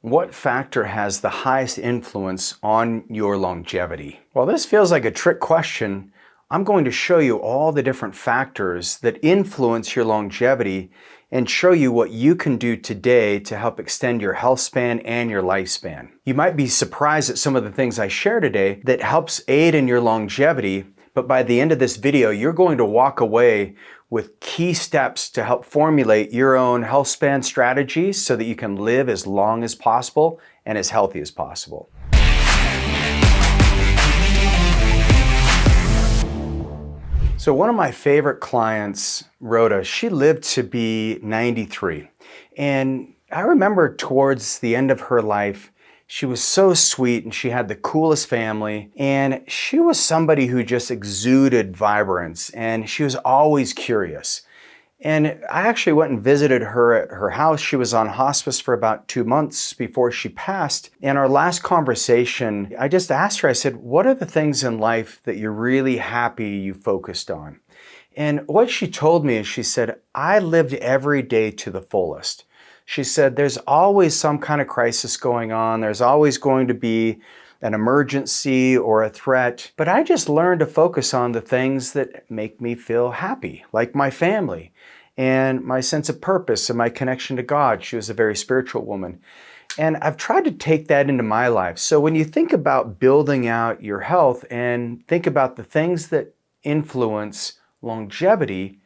What factor has the highest influence on your longevity? Well, this feels like a trick question. I'm going to show you all the different factors that influence your longevity and show you what you can do today to help extend your health span and your lifespan. You might be surprised at some of the things I share today that helps aid in your longevity, but by the end of this video, you're going to walk away with key steps to help formulate your own health span strategies so that you can live as long as possible and as healthy as possible. So one of my favorite clients, Rhoda, she lived to be 93. And I remember towards the end of her life, she was so sweet and she had the coolest family, and she was somebody who just exuded vibrance, and she was always curious. And I actually went and visited her at her house. She was on hospice for about 2 months before she passed. In our last conversation, I just asked her, I said, what are the things in life that you're really happy you focused on? And what she told me is, she said, I lived every day to the fullest. She said, there's always some kind of crisis going on. There's always going to be an emergency or a threat. But I just learned to focus on the things that make me feel happy, like my family and my sense of purpose and my connection to God. She was a very spiritual woman. And I've tried to take that into my life. So when you think about building out your health and think about the things that influence longevity,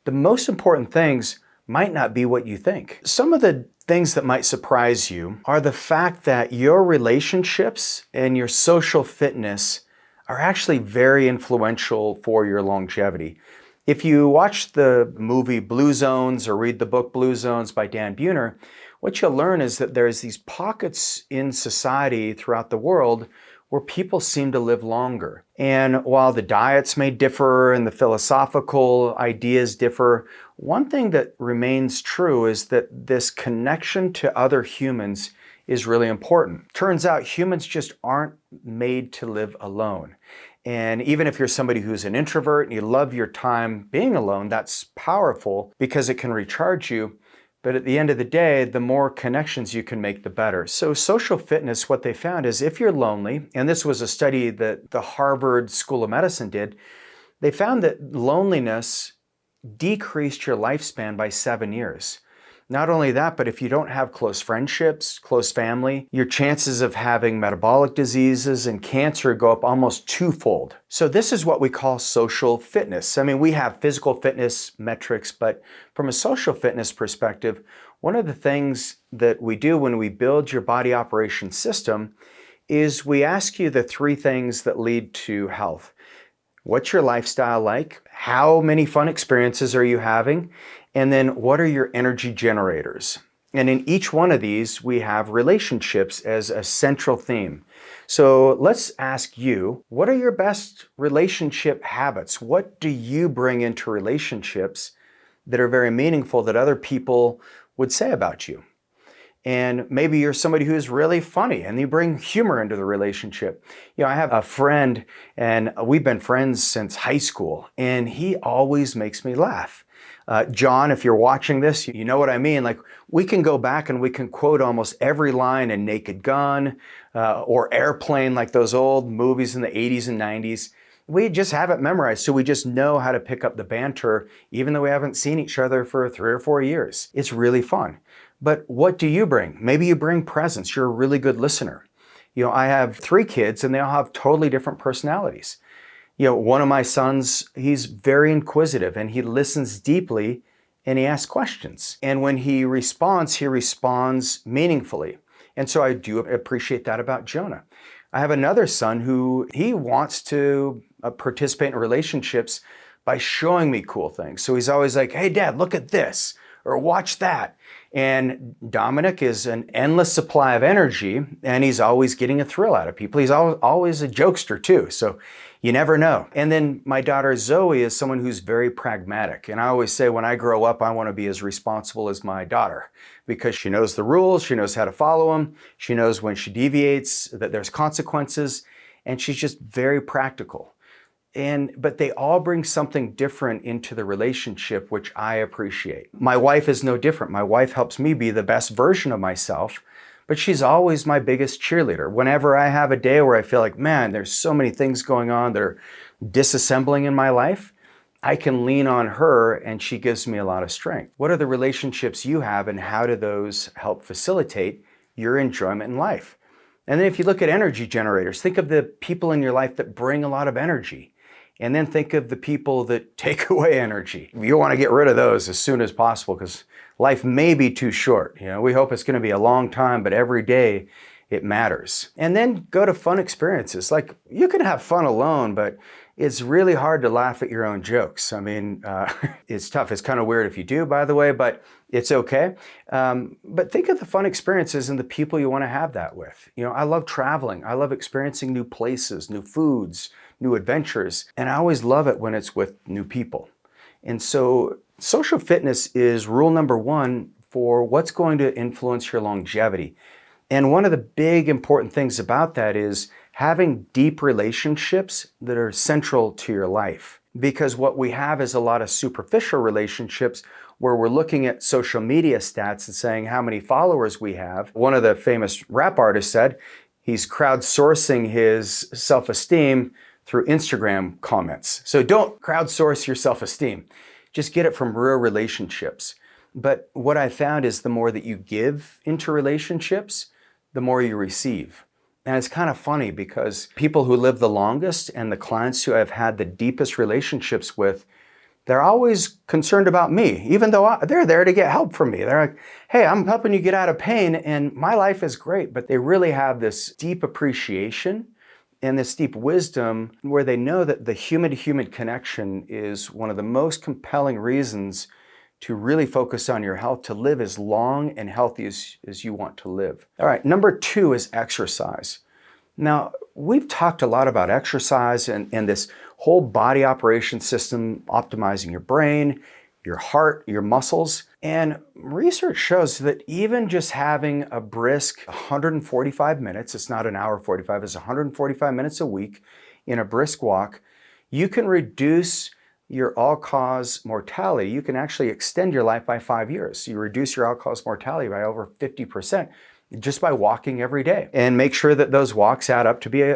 the most important things might not be what you think. Some of the things that might surprise you are the fact that your relationships and your social fitness are actually very influential for your longevity. If you watch the movie Blue Zones or read the book Blue Zones by Dan Buhner, what you'll learn is that there's these pockets in society throughout the world where people seem to live longer. And while the diets may differ and the philosophical ideas differ, one thing that remains true is that this connection to other humans is really important. Turns out humans just aren't made to live alone. And even if you're somebody who's an introvert and you love your time being alone, that's powerful because it can recharge you. But at the end of the day, the more connections you can make, the better. So social fitness, what they found is if you're lonely, and this was a study that the Harvard School of Medicine did, they found that loneliness decreased your lifespan by 7 years. Not only that, but if you don't have close friendships, close family, your chances of having metabolic diseases and cancer go up almost twofold. So this is what we call social fitness. I mean, we have physical fitness metrics, but from a social fitness perspective, one of the things that we do when we build your body operation system is we ask you the 3 things that lead to health. What's your lifestyle like? How many fun experiences are you having? And then what are your energy generators? And in each one of these, we have relationships as a central theme. So let's ask you, what are your best relationship habits? What do you bring into relationships that are very meaningful that other people would say about you? And maybe you're somebody who's really funny and you bring humor into the relationship. You know, I have a friend and we've been friends since high school and he always makes me laugh. John, if you're watching this, you know what I mean. Like, we can go back and we can quote almost every line in Naked Gun or Airplane, like those old movies in the 80s and 90s. We just have it memorized, so we just know how to pick up the banter, even though we haven't seen each other for 3 or 4 years. It's really fun. But what do you bring? Maybe you bring presence. You're a really good listener. You know, I have 3 kids and they all have totally different personalities. You know, one of my sons, he's very inquisitive and he listens deeply and he asks questions. And when he responds meaningfully. And so I do appreciate that about Jonah. I have another son who he wants to participate in relationships by showing me cool things. So he's always like, hey, Dad, look at this or watch that. And Dominic is an endless supply of energy and he's always getting a thrill out of people. He's always a jokester too. So you never know. And then my daughter Zoe is someone who's very pragmatic. And I always say when I grow up, I want to be as responsible as my daughter because she knows the rules, she knows how to follow them, she knows when she deviates that there's consequences, and she's just very practical. But they all bring something different into the relationship, which I appreciate. My wife is no different. My wife helps me be the best version of myself, but she's always my biggest cheerleader. Whenever I have a day where I feel like, man, there's so many things going on that are disassembling in my life, I can lean on her and she gives me a lot of strength. What are the relationships you have and how do those help facilitate your enjoyment in life? And then if you look at energy generators, think of the people in your life that bring a lot of energy. And then think of the people that take away energy. You want to get rid of those as soon as possible because life may be too short. We hope it's going to be a long time, but every day it matters. And then go to fun experiences. Like you can have fun alone, but it's really hard to laugh at your own jokes. I mean, it's tough. It's kind of weird if you do, by the way, but it's okay. But think of the fun experiences and the people you want to have that with. I love traveling. I love experiencing new places, new foods, new adventures. And I always love it when it's with new people. And so social fitness is rule number one for what's going to influence your longevity. And one of the big important things about that is having deep relationships that are central to your life. Because what we have is a lot of superficial relationships where we're looking at social media stats and saying how many followers we have. One of the famous rap artists said he's crowdsourcing his self-esteem through Instagram comments. So don't crowdsource your self-esteem. Just get it from real relationships. But what I found is the more that you give into relationships, the more you receive. And it's kind of funny because people who live the longest and the clients who I've had the deepest relationships with, they're always concerned about me, even though they're there to get help from me. They're like, hey, I'm helping you get out of pain and my life is great. But they really have this deep appreciation and this deep wisdom where they know that the human-to-human connection is one of the most compelling reasons to really focus on your health, to live as long and healthy as you want to live. All right, number 2 is exercise. Now, we've talked a lot about exercise and this whole body operation system, optimizing your brain, your heart, your muscles. And research shows that even just having a brisk 145 minutes, it's not an hour 45, it's 145 minutes a week in a brisk walk, you can reduce your all-cause mortality. You can actually extend your life by 5 years. You reduce your all-cause mortality by over 50% just by walking every day. And make sure that those walks add up to be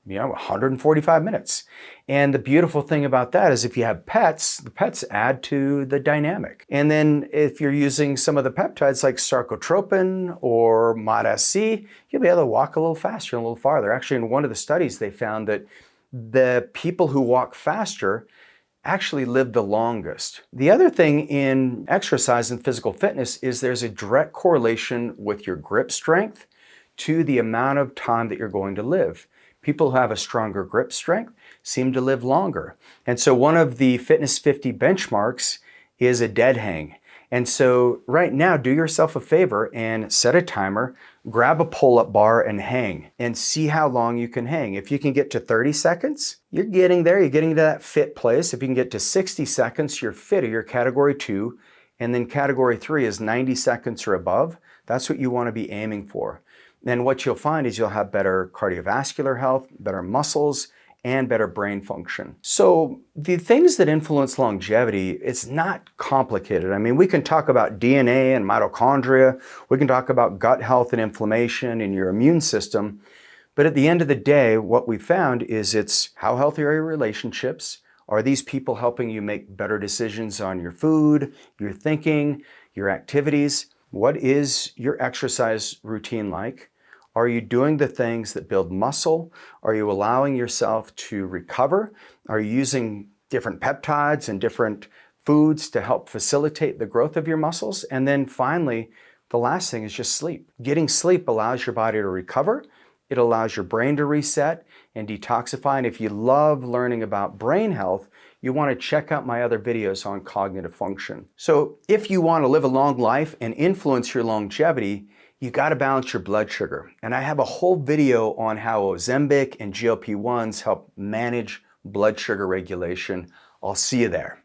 145 minutes. And the beautiful thing about that is if you have pets, the pets add to the dynamic. And then if you're using some of the peptides like sarcotropin or MAD-SC, you'll be able to walk a little faster and a little farther. Actually, in one of the studies, they found that the people who walk faster actually live the longest. The other thing in exercise and physical fitness is there's a direct correlation with your grip strength to the amount of time that you're going to live. People who have a stronger grip strength seem to live longer. And so one of the Fitness 50 benchmarks is a dead hang. And so right now, do yourself a favor and set a timer, grab a pull-up bar and hang and see how long you can hang. If you can get to 30 seconds, you're getting there. You're getting to that fit place. If you can get to 60 seconds, you're fit, or you're category 2. And then category 3 is 90 seconds or above. That's what you want to be aiming for. And what you'll find is you'll have better cardiovascular health, better muscles, and better brain function. So the things that influence longevity, it's not complicated. I mean, we can talk about DNA and mitochondria. We can talk about gut health and inflammation and your immune system. But at the end of the day, what we found is it's how healthy are your relationships? Are these people helping you make better decisions on your food, your thinking, your activities? What is your exercise routine like? Are you doing the things that build muscle? Are you allowing yourself to recover? Are you using different peptides and different foods to help facilitate the growth of your muscles? And then finally, the last thing is just sleep. Getting sleep allows your body to recover. It allows your brain to reset and detoxify. And if you love learning about brain health, you want to check out my other videos on cognitive function. So if you want to live a long life and influence your longevity, you got to balance your blood sugar. And I have a whole video on how Ozempic and GLP-1s help manage blood sugar regulation. I'll see you there.